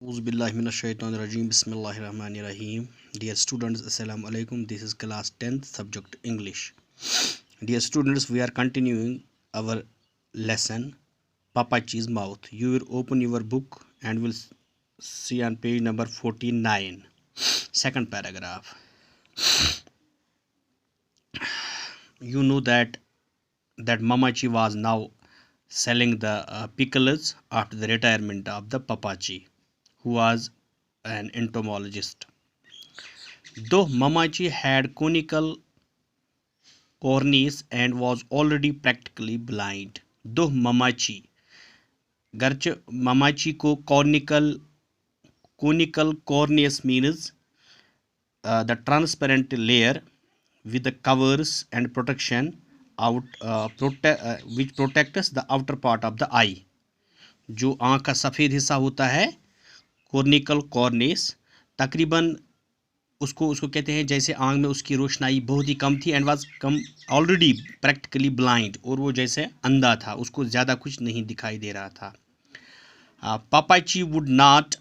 Auzubillahiminash-shaytanir-rajim. Bismillahir-rahmanir-rahim. Dear students, Assalamu alaikum. This is class 10th, subject English. Dear students, we are continuing our lesson Papachi's Mouth. You will open your book and will see on page number 49. Second paragraph. You know that Mamachi was now selling the pickles after the retirement of the Papachi, who was an entomologist. Though Mamachi had conical corneas and was already practically blind. Though Mamachi, garche Mamachi को conical corneas means the transparent layer with the covers and protection which protects the outer part of the eye. जो आँख का सफ़ेद हिस्सा होता है कॉर्निकल कॉर्नेस, तकरीबन उसको कहते हैं जैसे आँख में उसकी रोशनाई बहुत ही कम थी and was come already practically blind, और वो जैसे अंधा था, उसको ज़्यादा कुछ नहीं दिखाई दे रहा था. Papachi would not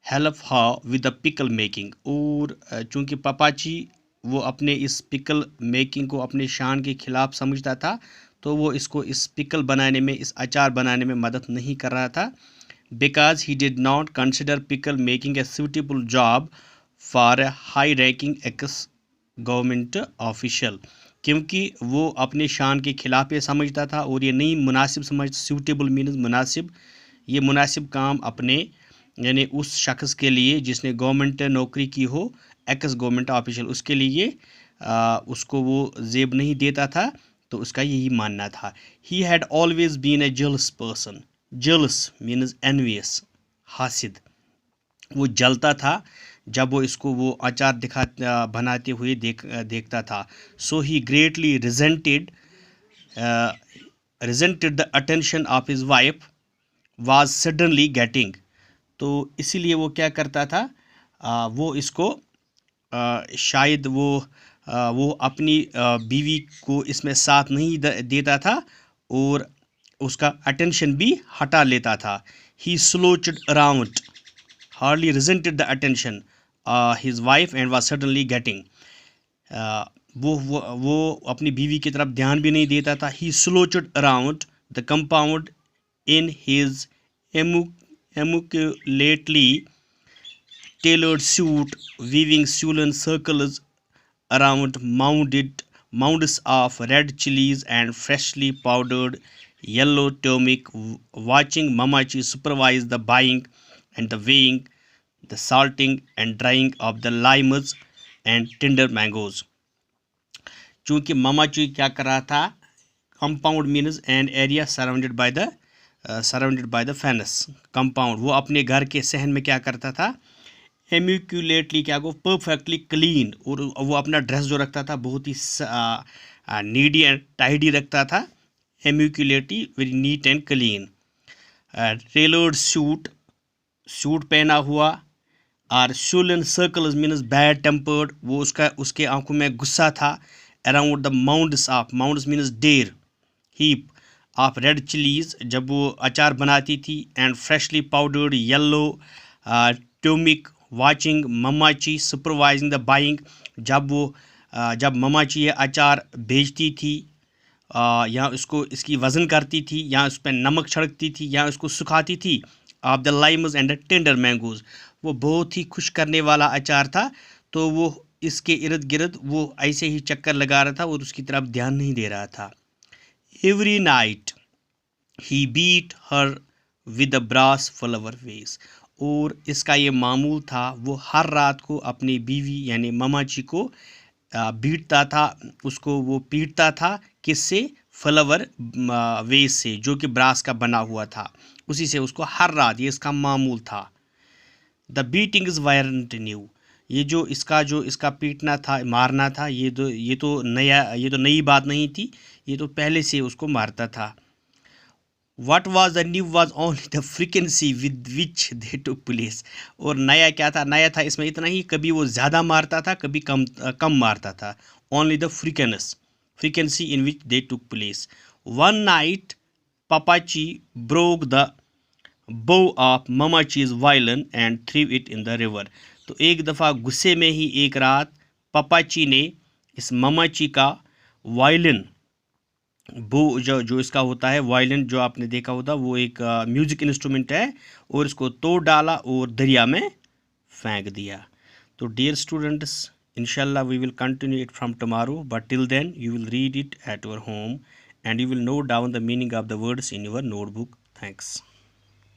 help her with the pickle making, और चूँकि पापाची वो अपने इस पिकल मेकिंग को अपने शान के ख़िलाफ़ समझता था, तो वो इसको इस पिकल बनाने में, इस अचार बनाने में मदद नहीं कर रहा था. Because he did not consider pickle making a suitable job for a high ranking x government official, क्योंकि वो अपने शान के ख़िलाफ़ ये समझता था और ये नहीं मुनासिब समझ. सूटेबल मीन्स मुनासिब, ये मुनासिब काम अपने यानी उस शख्स के लिए जिसने गवर्नमेंट नौकरी की हो, एक्स गवर्नमेंट ऑफिशियल, उसके लिए उसको वो जेब नहीं देता था. तो उसका यही मानना था. He had always been a jealous person. Jealous means envious, हासिद. वो जलता था जब वो इसको वो अचार बनाते हुए देखता था. So he greatly resented the attention of his wife was suddenly getting. तो इसीलिए वो क्या करता था, वो इसको शायद वो अपनी बीवी को इसमें साथ नहीं देता था और उसका अटेंशन भी हटा लेता था. He slouched around, hardly resented the attention his wife and was suddenly getting. वो अपनी बीवी की तरफ ध्यान भी नहीं देता था. He slouched around the compound in his immaculately tailored suit, weaving swollen circles around mounds of red chilies and freshly powdered yellow turmeric, watching Mamachi supervise the buying and the weighing, the salting and drying of the limes and tender mangoes. चूँकि Mamachi क्या कर रहा था, compound means an area surrounded by the fence, compound. वो अपने घर के सहन में क्या करता था, इम्यूक्यूलेटली क्या को परफेक्टली क्लीन, और वो अपना ड्रेस जो रखता था बहुत ही नीडी एंड टाइडी रखता था. Immaculately very neat and clean. Tailored suit पहना हुआ. और sullen circles means bad tempered, वो उसके आंखों में गुस्सा था. अराउंड द माउंड्स मीन्स डेर, हीप ऑफ रेड चिलीज, जब वो अचार बनाती थी. And freshly powdered yellow turmeric, watching Mammachi supervising the buying, जब ममाची ये अचार बेचती थी या इसकी वज़न करती थी, या उस पर नमक छिड़कती थी, या उसको सुखाती थी. Of the Lyme's and the tender mangoes, वो बहुत ही खुश करने वाला अचार था. तो वो इसके इर्द गिर्द वो ऐसे ही चक्कर लगा रहा था और उसकी तरफ ध्यान नहीं दे रहा था. Every night he beat her with a brass flower vase, और इसका ये मामूल था, वो हर रात को अपनी बीवी यानी ममाची को बीटता था, उसको वो पीटता था. किससे? फ्लावर वेस से, जो कि ब्रास का बना हुआ था, उसी से उसको हर रात, ये इसका मामूल था. The beating is variant new, ये जो इसका पीटना था, मारना था, ये तो नई बात नहीं थी, ये तो पहले से उसको मारता था. What was the new was only the frequency with which they took place. और नया क्या था? नया था इसमें इतना ही, कभी वो ज़्यादा मारता था, कभी कम मारता था. Only the frequency in which they took place. One night Papachi broke the bow of Mammachi's violin and threw it in the river. तो एक दफ़ा गुस्से में ही एक रात पापाची ने इस ममाची का वायलिन, बो जो इसका होता है वायलिन, जो आपने देखा होता वो एक म्यूजिक इंस्ट्रूमेंट है, और इसको तोड़ डाला और दरिया में फेंक दिया। तो dear students, inshallah we will continue it from tomorrow, but till then you will read it at your home and you will note down the meaning of the words in your notebook. Thanks.